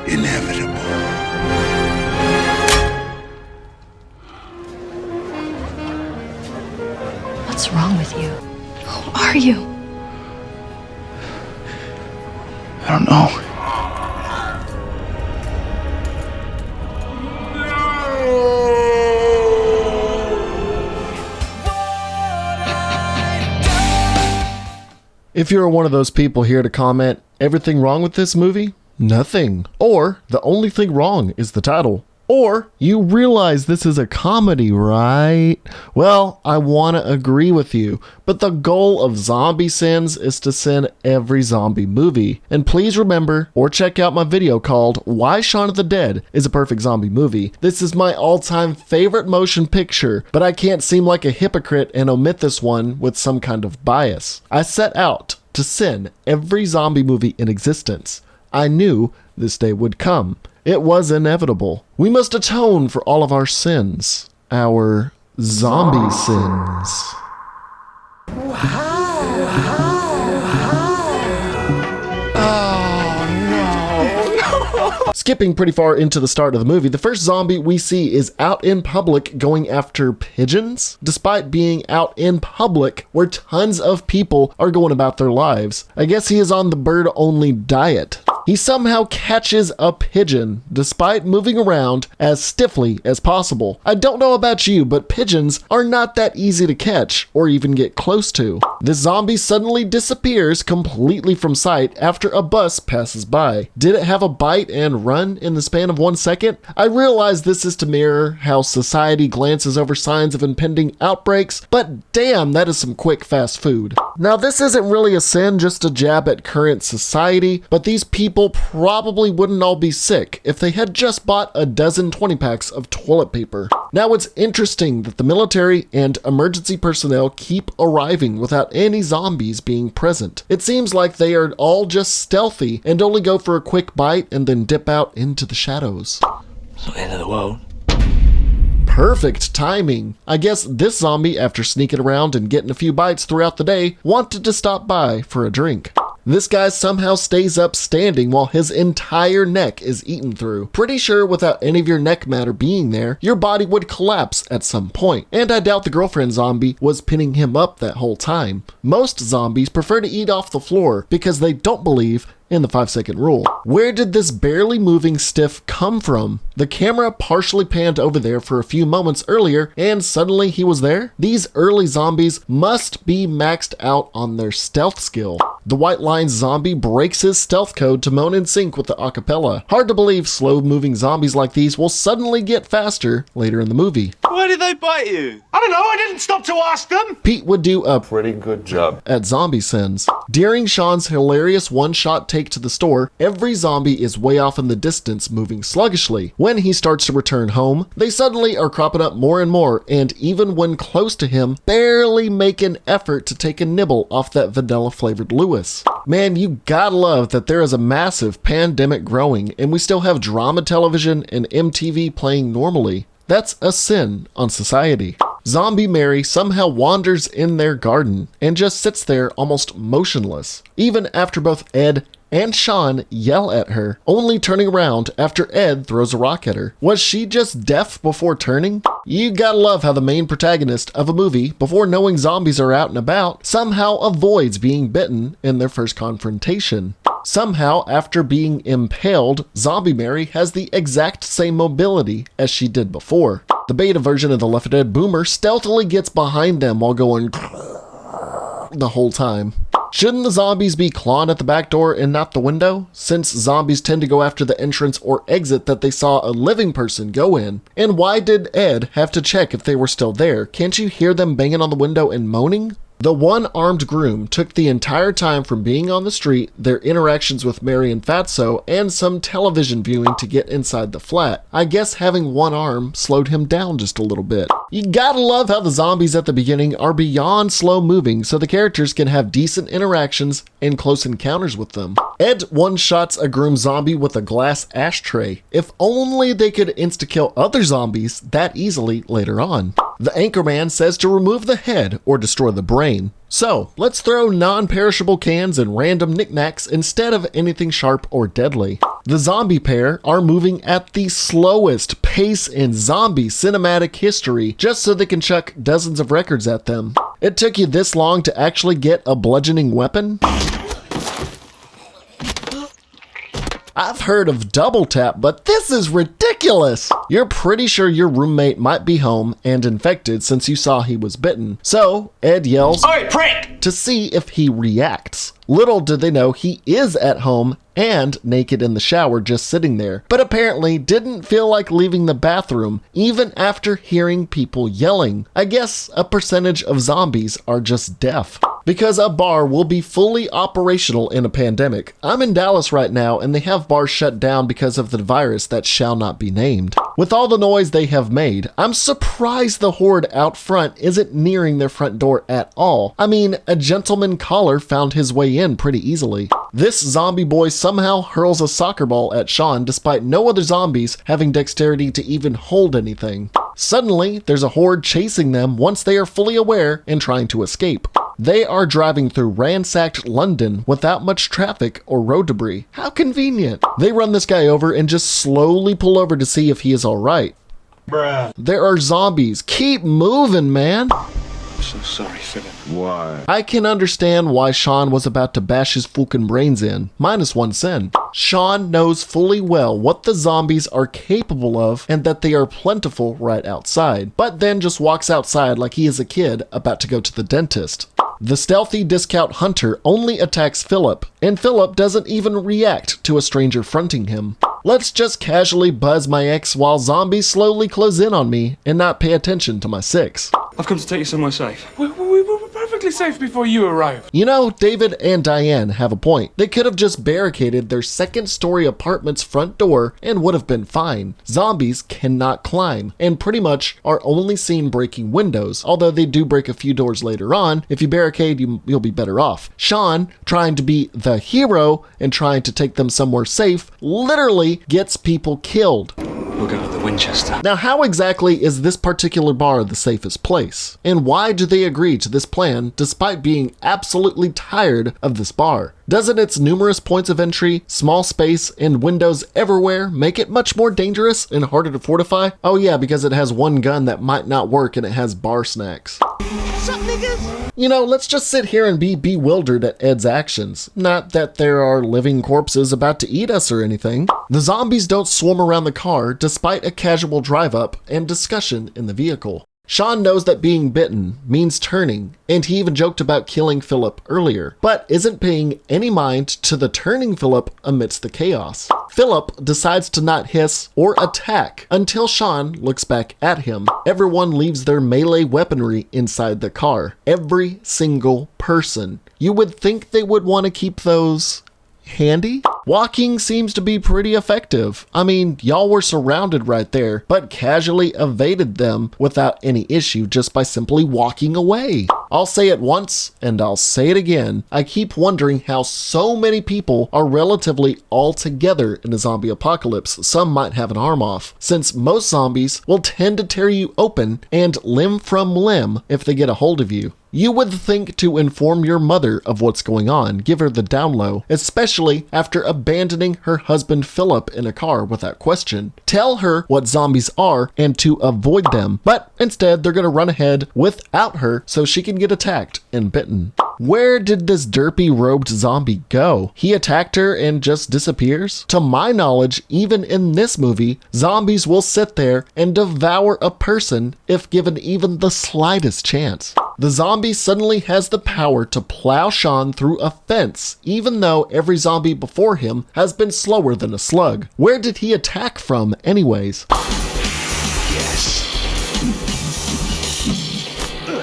inevitable. What's wrong with you? Who are you? I don't know. If you're one of those people here to comment, everything wrong with this movie? Nothing. Or, the only thing wrong is the title. Or, you realize this is a comedy, right? Well, I want to agree with you, but the goal of Zombie Sins is to sin every zombie movie. And please remember, or check out my video called Why Shaun of the Dead is a Perfect Zombie Movie. This is my all-time favorite motion picture, but I can't seem like a hypocrite and omit this one with some kind of bias. I set out to sin every zombie movie in existence. I knew this day would come. It was inevitable. We must atone for all of our sins. Our zombie sins. Skipping pretty far into the start of the movie, the first zombie we see is out in public going after pigeons, despite being out in public where tons of people are going about their lives. I guess he is on the bird-only diet. He somehow catches a pigeon, despite moving around as stiffly as possible. I don't know about you, but pigeons are not that easy to catch, or even get close to. This zombie suddenly disappears completely from sight after a bus passes by. Did it have a bite and run in the span of 1 second? I realize this is to mirror how society glances over signs of impending outbreaks, but damn, that is some quick fast food. Now this isn't really a sin, just a jab at current society, but these people probably wouldn't all be sick if they had just bought a dozen 20 packs of toilet paper. Now it's interesting that the military and emergency personnel keep arriving without any zombies being present. It seems like they are all just stealthy and only go for a quick bite and then dip out into the shadows. It's not the end of the world. Perfect timing. I guess this zombie, after sneaking around and getting a few bites throughout the day, wanted to stop by for a drink. This guy somehow stays up standing while his entire neck is eaten through. Pretty sure without any of your neck matter being there, your body would collapse at some point. And I doubt the girlfriend zombie was pinning him up that whole time. Most zombies prefer to eat off the floor because they don't believe in the 5-second rule. Where did this barely moving stiff come from? The camera partially panned over there for a few moments earlier and suddenly he was there? These early zombies must be maxed out on their stealth skill. The White Line zombie breaks his stealth code to moan in sync with the acapella. Hard to believe slow-moving zombies like these will suddenly get faster later in the movie. Why did they bite you? I don't know, I didn't stop to ask them. Pete would do a Pretty good job. at zombie sins. During Shaun's hilarious one-shot take to the store, every zombie is way off in the distance moving sluggishly. When he starts to return home, they suddenly are cropping up more and more, and even when close to him, barely make an effort to take a nibble off that vanilla-flavored Lewis. Man, you gotta love that there is a massive pandemic growing, and we still have drama television and MTV playing normally. That's a sin on society. Zombie Mary somehow wanders in their garden and just sits there almost motionless, even after both Ed and Shaun yell at her, only turning around after Ed throws a rock at her. Was she just deaf before turning? You gotta love how the main protagonist of a movie, before knowing zombies are out and about, somehow avoids being bitten in their first confrontation. Somehow, after being impaled, Zombie Mary has the exact same mobility as she did before. The beta version of the Left 4 Dead boomer stealthily gets behind them while going the whole time. Shouldn't the zombies be clawing at the back door and not the window? Since zombies tend to go after the entrance or exit that they saw a living person go in. And why did Ed have to check if they were still there? Can't you hear them banging on the window and moaning? The one-armed groom took the entire time from being on the street, their interactions with Mary and Fatso, and some television viewing to get inside the flat. I guess having one arm slowed him down just a little bit. You gotta love how the zombies at the beginning are beyond slow-moving so the characters can have decent interactions and close encounters with them. Ed one-shots a groom zombie with a glass ashtray. If only they could insta-kill other zombies that easily later on. The anchorman says to remove the head or destroy the brain. So, let's throw non-perishable cans and random knickknacks instead of anything sharp or deadly. The zombie pair are moving at the slowest pace in zombie cinematic history just so they can chuck dozens of records at them. It took you this long to actually get a bludgeoning weapon? I've heard of double tap, but this is ridiculous! You're pretty sure your roommate might be home and infected since you saw he was bitten. So, Ed yells, Oi, prick! to see if he reacts. Little did they know he is at home and naked in the shower just sitting there, but apparently didn't feel like leaving the bathroom even after hearing people yelling. I guess a percentage of zombies are just deaf. Because a bar will be fully operational in a pandemic. I'm in Dallas right now and they have bars shut down because of the virus that shall not be named. With all the noise they have made, I'm surprised the horde out front isn't nearing their front door at all. I mean, a gentleman caller found his way in pretty easily. This zombie boy somehow hurls a soccer ball at Shaun despite no other zombies having dexterity to even hold anything. Suddenly, there's a horde chasing them once they are fully aware and trying to escape. They are driving through ransacked London without much traffic or road debris. How convenient. They run this guy over and just slowly pull over to see if he is alright. Bruh. There are zombies. Keep moving, man. I'm so sorry, Philip. Why? I can understand why Shaun was about to bash his fucking brains in. -1 cent. Shaun knows fully well what the zombies are capable of and that they are plentiful right outside, but then just walks outside like he is a kid about to go to the dentist. The stealthy discount hunter only attacks Philip, and Philip doesn't even react to a stranger fronting him. Let's just casually buzz my ex while zombies slowly close in on me and not pay attention to my six. I've come to take you somewhere safe. We were perfectly safe before you arrived. You know, David and Diane have a point. They could have just barricaded their second-story apartment's front door and would have been fine. Zombies cannot climb, and pretty much are only seen breaking windows, although they do break a few doors later on. If you barricade, you'll be better off. Shaun, trying to be the hero and trying to take them somewhere safe, literally gets people killed. We'll go to the Winchester. Now, how exactly is this particular bar the safest place? And why do they agree to this plan despite being absolutely tired of this bar? Doesn't its numerous points of entry, small space, and windows everywhere make it much more dangerous and harder to fortify? Oh yeah, because it has one gun that might not work and it has bar snacks. You know, let's just sit here and be bewildered at Ed's actions. Not that there are living corpses about to eat us or anything. The zombies don't swarm around the car despite a casual drive up and discussion in the vehicle. Shaun knows that being bitten means turning, and he even joked about killing Philip earlier, but isn't paying any mind to the turning Philip amidst the chaos. Philip decides to not hiss or attack until Shaun looks back at him. Everyone leaves their melee weaponry inside the car. Every single person. You would think they would want to keep those handy? Walking seems to be pretty effective. I mean, y'all were surrounded right there, but casually evaded them without any issue just by simply walking away. I'll say it once, and I'll say it again. I keep wondering how so many people are relatively all together in a zombie apocalypse. Some might have an arm off, since most zombies will tend to tear you open and limb from limb if they get a hold of you. You would think to inform your mother of what's going on, give her the down low, especially after abandoning her husband Philip in a car without question. Tell her what zombies are and to avoid them, but instead they're gonna run ahead without her so she can get attacked and bitten. Where did this derpy robed zombie go? He attacked her and just disappears? To my knowledge, even in this movie, zombies will sit there and devour a person if given even the slightest chance. The zombie suddenly has the power to plow Shaun through a fence, even though every zombie before him has been slower than a slug. Where did he attack from anyways?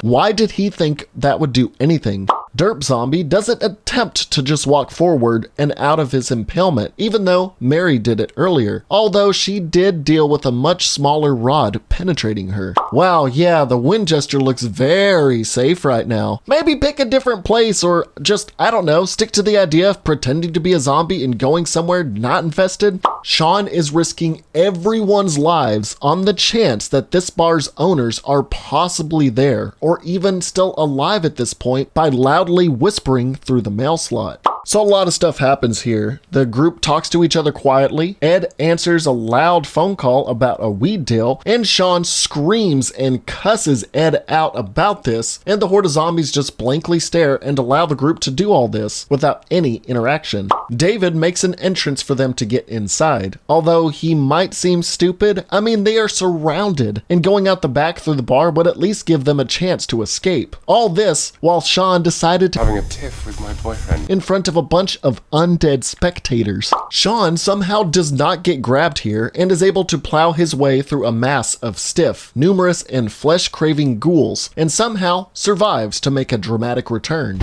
Why did he think that would do anything? Derp Zombie doesn't attempt to just walk forward and out of his impalement, even though Mary did it earlier, although she did deal with a much smaller rod penetrating her. Wow, yeah, the Winchester looks very safe right now. Maybe pick a different place, or just, I don't know, stick to the idea of pretending to be a zombie and going somewhere not infested. Shaun is risking everyone's lives on the chance that this bar's owners are possibly there, or even still alive at this point, by loudly whispering through the mail slot. So a lot of stuff happens here. The group talks to each other quietly, Ed answers a loud phone call about a weed deal, and Shaun screams and cusses Ed out about this, and the horde of zombies just blankly stare and allow the group to do all this without any interaction. David makes an entrance for them to get inside. Although he might seem stupid, I mean, they are surrounded, and going out the back through the bar would at least give them a chance to escape. All this while Shaun decided to Having a tiff with my boyfriend. in front of a bunch of undead spectators. Shaun somehow does not get grabbed here and is able to plow his way through a mass of stiff, numerous, and flesh-craving ghouls, and somehow survives to make a dramatic return.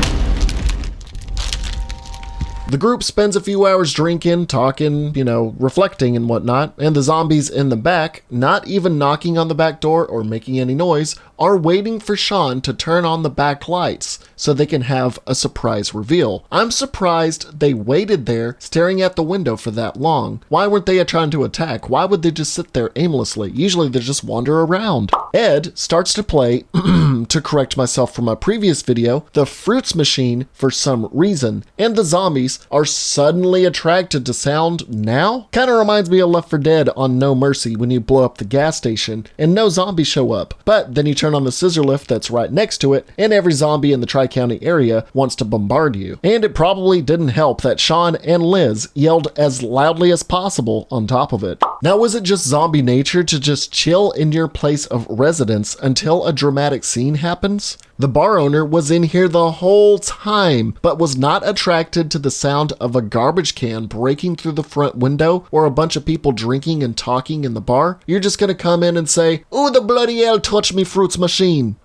The group spends a few hours drinking, talking, reflecting and whatnot, and the zombies in the back, not even knocking on the back door or making any noise, are waiting for Shaun to turn on the back lights so they can have a surprise reveal. I'm surprised they waited there staring at the window for that long. Why weren't they trying to attack? Why would they just sit there aimlessly? Usually they just wander around. Ed starts to play, to correct myself from my previous video, the fruits machine for some reason, and the zombies are suddenly attracted to sound now? Kinda reminds me of Left 4 Dead on No Mercy when you blow up the gas station and no zombies show up, but then you turn on the scissor lift that's right next to it and every zombie in the Tri-County area wants to bombard you. And it probably didn't help that Shaun and Liz yelled as loudly as possible on top of it. Now, is it just zombie nature to just chill in your place of residence until a dramatic scene happens? The bar owner was in here the whole time, but was not attracted to the sound of a garbage can breaking through the front window or a bunch of people drinking and talking in the bar. You're just gonna come in and say, "Ooh, the bloody hell touch me fruits machine."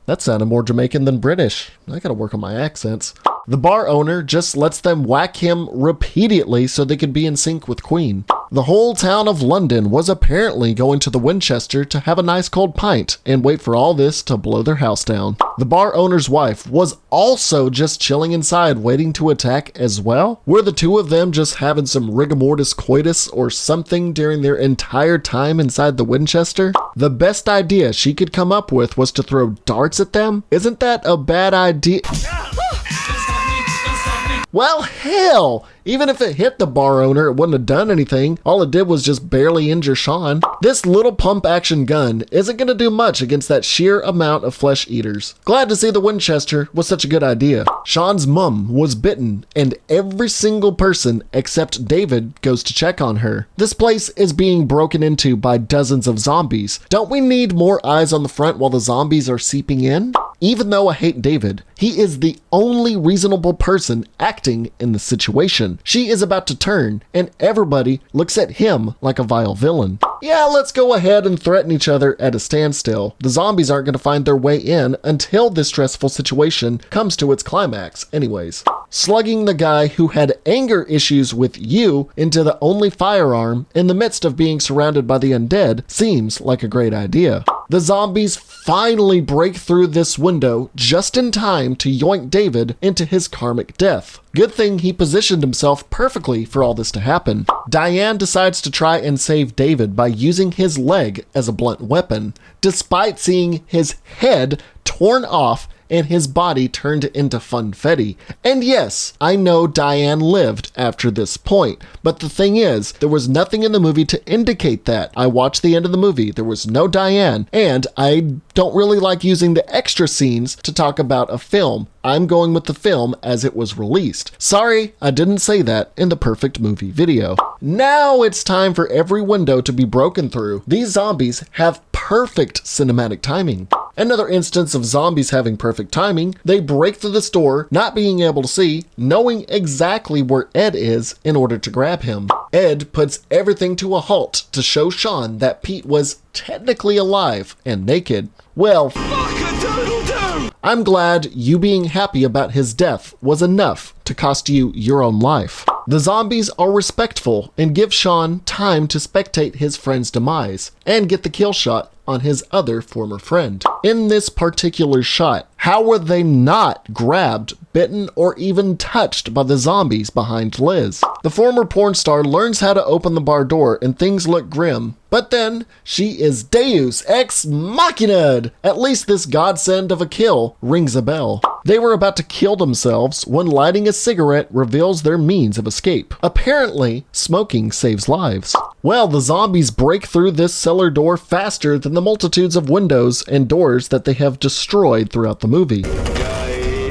That sounded more Jamaican than British. I gotta work on my accents. The bar owner just lets them whack him repeatedly so they could be in sync with Queen. The whole town of London was apparently going to the Winchester to have a nice cold pint and wait for all this to blow their house down. The bar owner's wife was also just chilling inside waiting to attack as well. Were the two of them just having some rigor mortis coitus or something during their entire time inside the Winchester? The best idea she could come up with was to throw darts at them? Isn't that a bad idea? Well, hell! Even if it hit the bar owner, it wouldn't have done anything. All it did was just barely injure Shaun. This little pump action gun isn't going to do much against that sheer amount of flesh eaters. Glad to see the Winchester was such a good idea. Shaun's mum was bitten, and every single person except David goes to check on her. This place is being broken into by dozens of zombies. Don't we need more eyes on the front while the zombies are seeping in? Even though I hate David, he is the only reasonable person acting in the situation. She is about to turn, and everybody looks at him like a vile villain. Yeah, let's go ahead and threaten each other at a standstill. The zombies aren't going to find their way in until this stressful situation comes to its climax anyways. Slugging the guy who had anger issues with you into the only firearm in the midst of being surrounded by the undead seems like a great idea. The zombies finally break through this window just in time to yoink David into his karmic death. Good thing he positioned himself perfectly for all this to happen. Diane decides to try and save David by using his leg as a blunt weapon, despite seeing his head torn off and his body turned into funfetti. And yes, I know Diane lived after this point, but the thing is, there was nothing in the movie to indicate that. I watched the end of the movie, there was no Diane, and I don't really like using the extra scenes to talk about a film. I'm going with the film as it was released. Sorry, I didn't say that in the perfect movie video. Now it's time for every window to be broken through. These zombies have perfect cinematic timing. Another instance of zombies having perfect timing, they break through the store, not being able to see, knowing exactly where Ed is in order to grab him. Ed puts everything to a halt to show Shaun that Pete was technically alive and naked. Well, I'm glad you being happy about his death was enough to cost you your own life. The zombies are respectful and give Shaun time to spectate his friend's demise and get the kill shot on his other former friend. In this particular shot, how were they not grabbed, bitten, or even touched by the zombies behind Liz? The former porn star learns how to open the bar door and things look grim, but then she is Deus Ex Machina'd. At least this godsend of a kill rings a bell. They were about to kill themselves when lighting a cigarette reveals their means of escape. Apparently, smoking saves lives. Well, the zombies break through this cellar door faster than the multitudes of windows and doors that they have destroyed throughout the movie.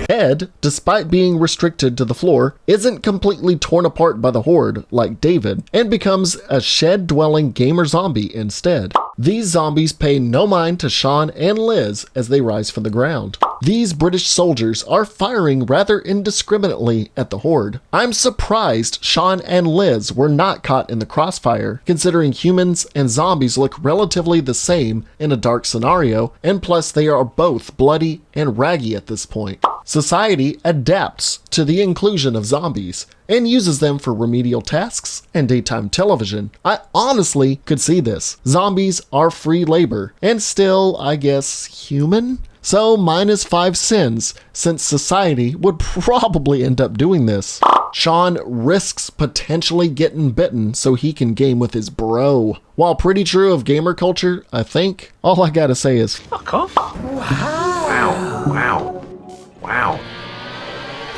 Ed, despite being restricted to the floor, isn't completely torn apart by the horde like David and becomes a shed-dwelling gamer zombie instead. These zombies pay no mind to Shaun and Liz as they rise from the ground. These British soldiers are firing rather indiscriminately at the horde. I'm surprised Shaun and Liz were not caught in the crossfire, considering humans and zombies look relatively the same in a dark scenario, and plus they are both bloody and raggy at this point. Society adapts to the inclusion of zombies and uses them for remedial tasks and daytime television. I honestly could see this. Zombies are free labor and still, I guess, human? So -5 sins, since society would probably end up doing this. Shaun risks potentially getting bitten so he can game with his bro. While pretty true of gamer culture, I think, all I gotta say is Fuck off. Wow.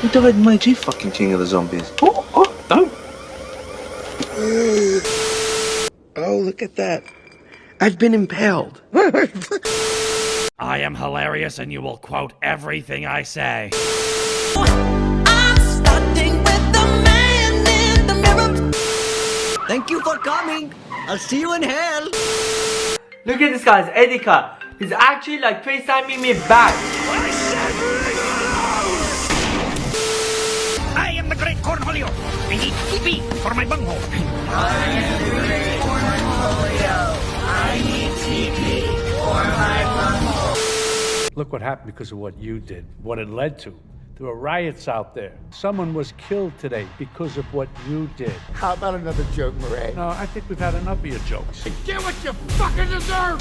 Who died and made you fucking king of the zombies? Oh, don't. Oh, look at that. I've been impaled. I am hilarious and you will quote everything I say. I'm starting with the man in the mirror. Thank you for coming. I'll see you in hell. Look at this guy's Eddie cut. He's actually like FaceTiming me back. I am the great Cornholio. I need TP for my bunghole. I am the great Cornholio. I need TP for my bunghole. Look what happened because of what you did, what it led to. There were riots out there. Someone was killed today because of what you did. How about another joke, Murray? No, I think we've had enough of your jokes. Get what you fucking deserve!